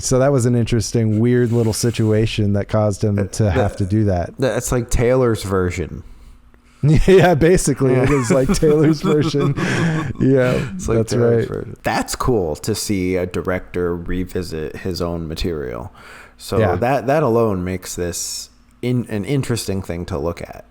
So that was an interesting, weird little situation that caused him to have to do that. That's like Taylor's version. Yeah, basically it is like Taylor's version. Yeah, it's like that's Taylor's version. That's cool to see a director revisit his own material. So that alone makes this an interesting thing to look at.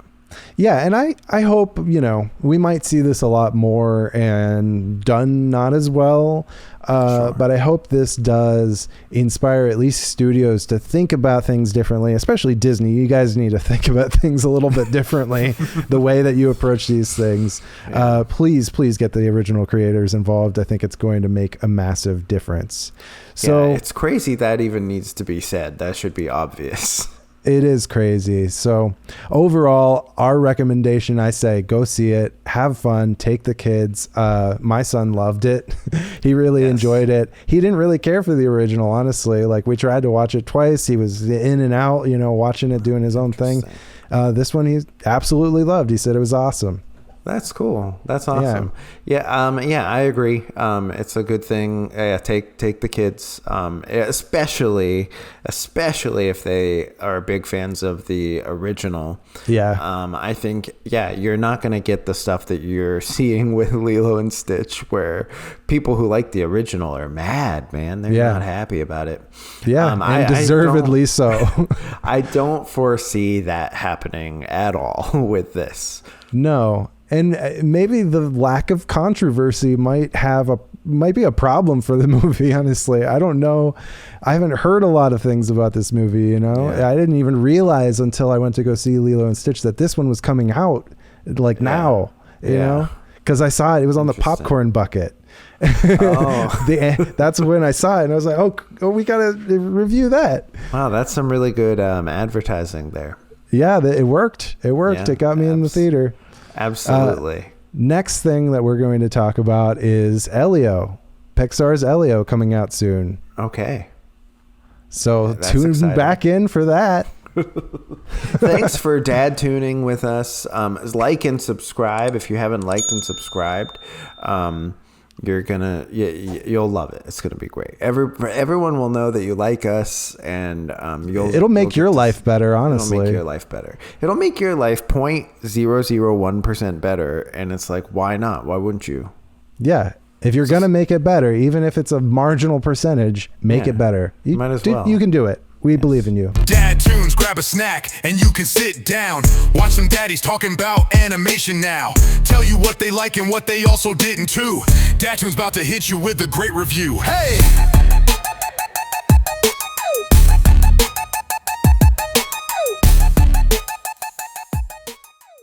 Yeah, and I hope, we might see this a lot more and done not as well. Sure. But I hope this does inspire at least studios to think about things differently, especially Disney. You guys need to think about things a little bit differently, the way that you approach these things. Yeah. Please get the original creators involved. I think it's going to make a massive difference. So yeah, it's crazy that even needs to be said. That should be obvious. It is crazy. So overall, our recommendation, I say, go see it, have fun, take the kids. My son loved it. He really enjoyed it. He didn't really care for the original, honestly. Like, we tried to watch it twice. He was in and out, watching it, doing his own thing. This one he absolutely loved. He said it was awesome. That's cool. That's awesome. Yeah. I agree. It's a good thing. Take the kids, especially if they are big fans of the original. Yeah. I think, you're not going to get the stuff that you're seeing with Lilo and Stitch, where people who like the original are mad, man. They're not happy about it. Yeah. And deservedly so. I don't foresee that happening at all with this. No. And maybe the lack of controversy might be a problem for the movie, honestly. I don't know. I haven't heard a lot of things about this movie, Yeah. I didn't even realize until I went to go see Lilo and Stitch that this one was coming out now, because I saw it. It was on the popcorn bucket. That's when I saw it, and I was like, oh, we got to review that. Wow, that's some really good advertising there. Yeah, it worked. It got me in the theater. Absolutely. Next thing that we're going to talk about is Elio. Pixar's Elio coming out soon. Okay. So tune back in for that. Thanks for dad tuning with us. Like and subscribe if you haven't liked and subscribed. You'll love it. It's gonna be great. Everyone will know that you like us, and it'll make your life better. Honestly, it'll make your life better. It'll make your life 0.001% better, and it's like, why not? Why wouldn't you? Yeah, if you're gonna make it better, even if it's a marginal percentage, make it better. You might as well. You can do it. We believe in you. DadToons, grab a snack and you can sit down. Watch some daddies talking about animation now. Tell you what they like and what they also didn't too. DadToons about to hit you with a great review. Hey!